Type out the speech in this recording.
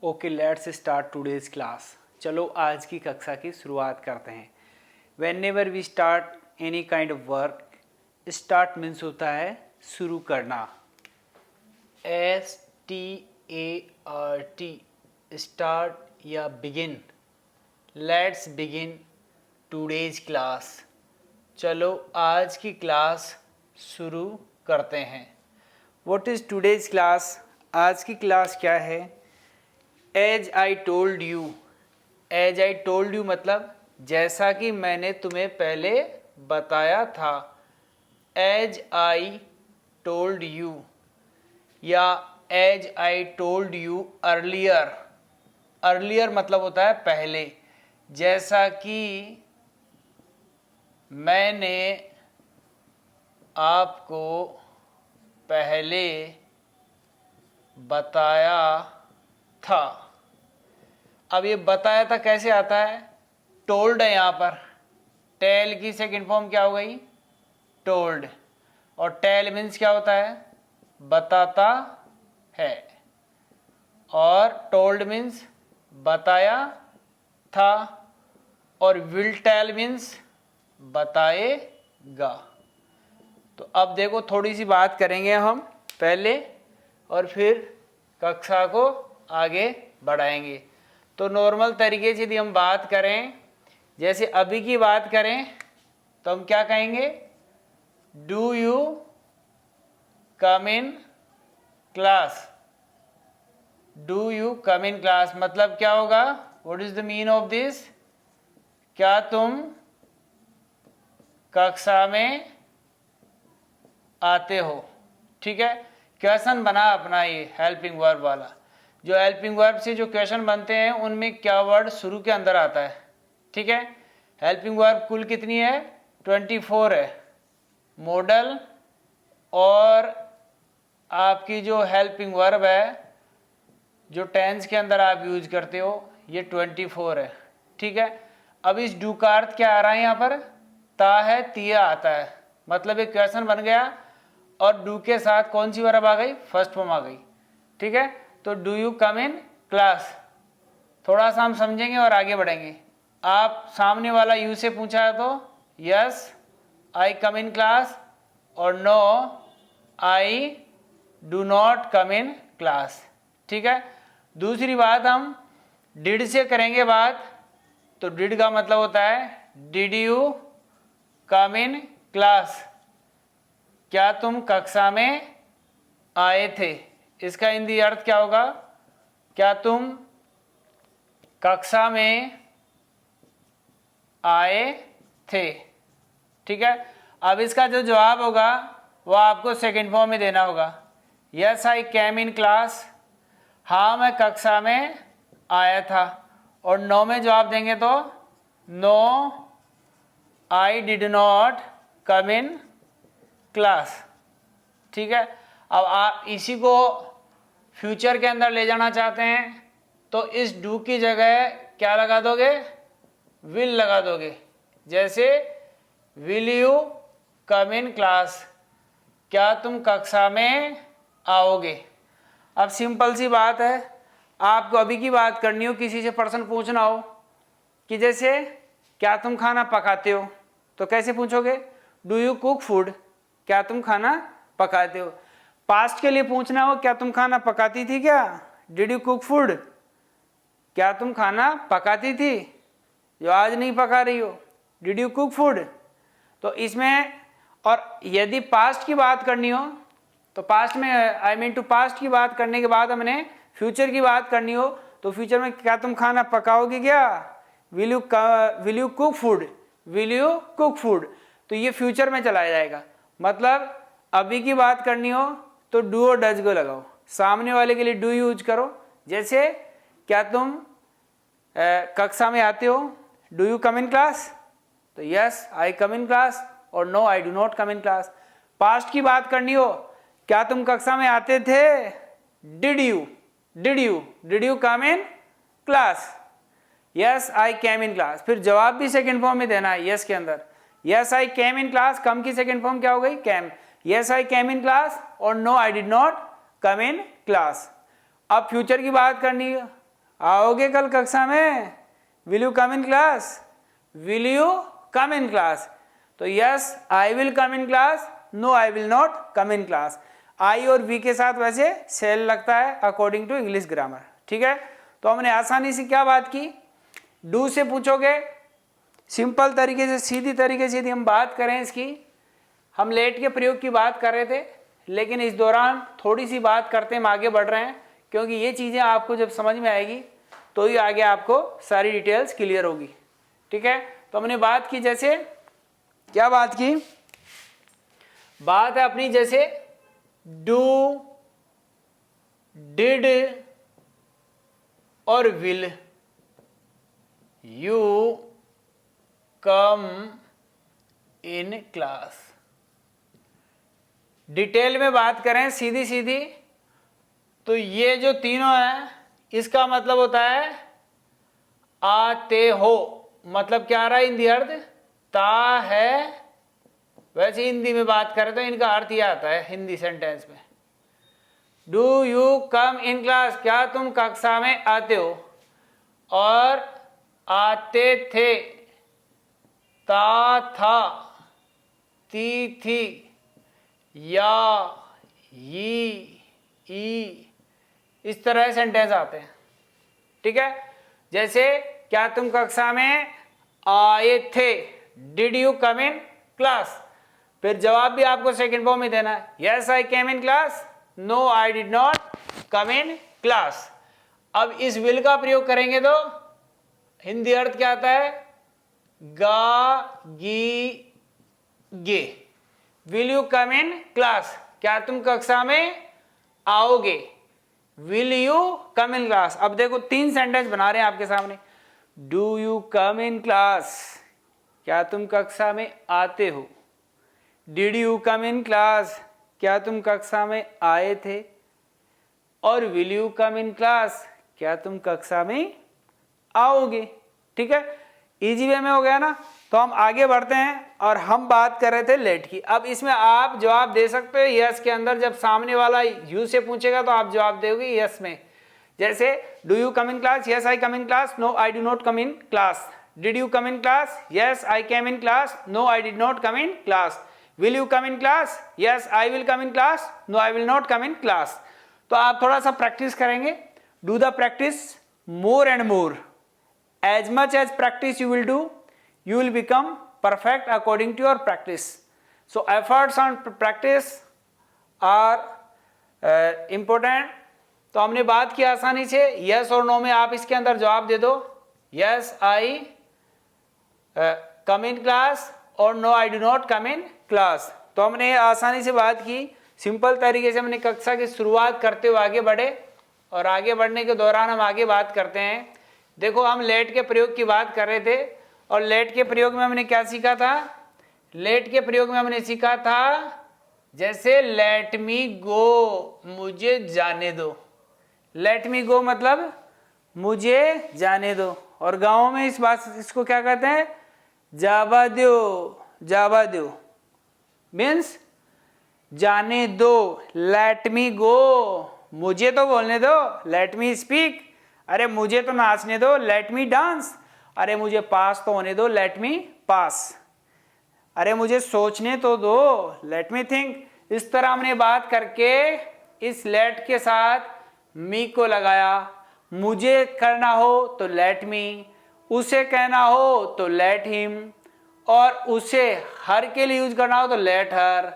Okay, let's start today's class. चलो आज की कक्षा की शुरुआत करते हैं। Whenever we start any kind of work, start means होता है शुरू करना। START, स्टार्ट या begin. Let's begin today's class. चलो आज की क्लास शुरू करते हैं। What is today's class? आज की क्लास क्या है? As I told you. As I told you मतलब जैसा कि मैंने तुम्हें पहले बताया था। एज आई टोल्ड यू या as I told you earlier. Earlier मतलब होता है पहले। जैसा कि मैंने आपको पहले बताया था। अब ये बताया था कैसे आता है? टोल्ड है यहाँ पर। टेल की सेकंड फॉर्म क्या हो गई? टोल्ड। और टेल मीन्स क्या होता है? बताता है। और टोल्ड मीन्स बताया था। और विल टेल मीन्स बताएगा। तो अब देखो थोड़ी सी बात करेंगे हम पहले और फिर कक्षा को आगे बढ़ाएंगे। तो नॉर्मल तरीके से यदि हम बात करें, जैसे अभी की बात करें तो हम क्या कहेंगे? Do you come in class. Do you come in class मतलब क्या होगा? What is the mean of this? क्या तुम कक्षा में आते हो? ठीक है, क्वेश्चन बना अपना ये हेल्पिंग वर्ब वाला। जो हेल्पिंग वर्ब से जो क्वेश्चन बनते हैं उनमें क्या वर्ड शुरू के अंदर आता है? ठीक है, हेल्पिंग वर्ब कुल कितनी है? 24 है। मॉडल और आपकी जो हेल्पिंग वर्ब है जो टेंस के अंदर आप यूज करते हो ये 24 है। ठीक है, अब इस डू का अर्थ क्या आ रहा है? यहाँ पर ता है, तिया आता है। मतलब एक क्वेश्चन बन गया और डू के साथ कौन सी वर्ब आ गई? फर्स्ट फॉर्म आ गई। ठीक है, तो do you come in class थोड़ा सा हम समझेंगे और आगे बढ़ेंगे। आप सामने वाला यू से पूछा है तो yes I come in class और no I do not come in class. ठीक है, दूसरी बात हम डिड से करेंगे बात। तो डिड का मतलब होता है did you come in class, क्या तुम कक्षा में आए थे? इसका हिंदी अर्थ क्या होगा? क्या तुम कक्षा में आए थे? ठीक है, अब इसका जो जवाब होगा वो आपको सेकंड फॉर्म में देना होगा। Yes I came in class, हाँ मैं कक्षा में आया था। और नो में जवाब देंगे तो no I did not come in class. ठीक है, अब आप इसी को फ्यूचर के अंदर ले जाना चाहते हैं तो इस डू की जगह क्या लगा दोगे? विल लगा दोगे। जैसे will you come in class, क्या तुम कक्षा में आओगे? अब सिंपल सी बात है, आपको अभी की बात करनी हो, किसी से प्रश्न पूछना हो कि जैसे क्या तुम खाना पकाते हो, तो कैसे पूछोगे? डू यू कुक फूड, क्या तुम खाना पकाते हो। पास्ट के लिए पूछना हो क्या तुम खाना पकाती थी क्या? डिड यू कुक फूड, क्या तुम खाना पकाती थी जो आज नहीं पका रही हो? Did you cook food. तो इसमें और यदि पास्ट की बात करनी हो तो पास्ट में आई मीन टू पास्ट की बात करने के बाद हमने फ्यूचर की बात करनी हो तो फ्यूचर में क्या तुम खाना पकाओगे क्या? Will you cook food, will you cook food. तो ये फ्यूचर में चला जाएगा। मतलब अभी की बात करनी हो तो डू और डज को लगाओ, सामने वाले के लिए डू यूज करो। जैसे क्या तुम कक्षा में आते हो? Do you come in class, तो yes I come in class और no I do not come in class. Past की बात करनी हो, क्या तुम कक्षा में आते थे? Did you come in class, yes I came in class. फिर जवाब भी सेकंड फॉर्म में देना है यस के अंदर। Yes I came in class, कम की सेकंड फॉर्म क्या हो गई? Came. Yes I came in class और no I did not come in class. अब फ्यूचर की बात करनी है आओगे कल कक्षा में? Will you come in class? Will you come in class? तो yes I will come in class, no I will not come in class. I और वी के साथ वैसे सेल लगता है अकॉर्डिंग टू इंग्लिश ग्रामर, ठीक है। तो हमने आसानी से क्या बात की, डू से पूछोगे, सिंपल तरीके से सीधी तरीके से यदि हम बात करें इसकी, हम लेट के प्रयोग की बात कर रहे थे, लेकिन इस दौरान थोड़ी सी बात करते हम आगे बढ़ रहे हैं, क्योंकि ये चीज़ें आपको जब समझ में आएगी तो ही आगे आपको सारी डिटेल्स क्लियर होगी, ठीक है। तो हमने बात की, जैसे क्या बात की, बात है अपनी जैसे डू, डिड और will. You come in class. Detail में बात करें सीधी सीधी, तो ये जो तीनों हैं इसका मतलब होता है आते हो। मतलब क्या आ रहा है हिंदी अर्थ? ता है। वैसे हिंदी में बात करें तो इनका अर्थ यह आता है हिंदी सेंटेंस में। Do you come in class, क्या तुम कक्षा में आते हो? और आते थे, ता था, ती थी, या, ई, इस तरह सेंटेंस आते हैं, ठीक है। जैसे क्या तुम कक्षा में आए थे? Did you come in class? फिर जवाब भी आपको सेकंड फॉर्म में देना है, yes I came in class, no I did not come in class. अब इस विल का प्रयोग करेंगे तो हिंदी अर्थ क्या आता है? गा, गी, गे। Will you come in class, क्या तुम कक्षा में आओगे? Will you come in class. अब देखो तीन सेंटेंस बना रहे हैं आपके सामने। Do you come in class, क्या तुम कक्षा में आते हो? Did you come in class, क्या तुम कक्षा में आए थे? और will you come in class, क्या तुम कक्षा में आओगे? ठीक है, इजी वे में हो गया ना। तो हम आगे बढ़ते हैं और हम बात कर रहे थे लेट की। अब इसमें आप जवाब दे सकते हो यस के अंदर। जब सामने वाला यू से पूछेगा तो आप जवाब दोगे यस में। जैसे do you come in class, yes I come in class, no I do not come in class. Did you come in class, yes I came in class, no I did not come in class. Will you come in class, yes I will come in class, no I will not come in class. तो आप थोड़ा सा practice करेंगे। Do the practice more and more. As much as practice you will do, you will become perfect according to your practice. So efforts on practice are important. तो हमने बात की आसानी से, yes और no में आप इसके अंदर जवाब दे दो, yes I come in class और no I do not come in class. तो हमने आसानी से बात की, सिंपल तरीके से हमने कक्षा की शुरुआत करते हुए आगे बढ़े, और आगे बढ़ने के दौरान हम आगे बात करते हैं। देखो हम लेट के प्रयोग की बात कर रहे थे, और लेट के प्रयोग में हमने क्या सीखा था? लेट के प्रयोग में हमने सीखा था जैसे लेट मी गो, मुझे जाने दो। लेट मी गो मतलब मुझे जाने दो। और गाँव में इसको क्या कहते हैं? जावा दो, जावा दो मीन्स जाने दो। लेट मी गो, मुझे तो बोलने दो, लेट मी स्पीक। अरे मुझे तो नाचने दो, लेट मी डांस। अरे मुझे पास तो होने दो, लेट मी पास। अरे मुझे सोचने तो दो, लेट मी थिंक। इस तरह हमने बात करके इस लेट के साथ मी को लगाया। मुझे करना हो तो लेट मी, उसे कहना हो तो लेट हिम, और उसे हर के लिए यूज करना हो तो लेट हर,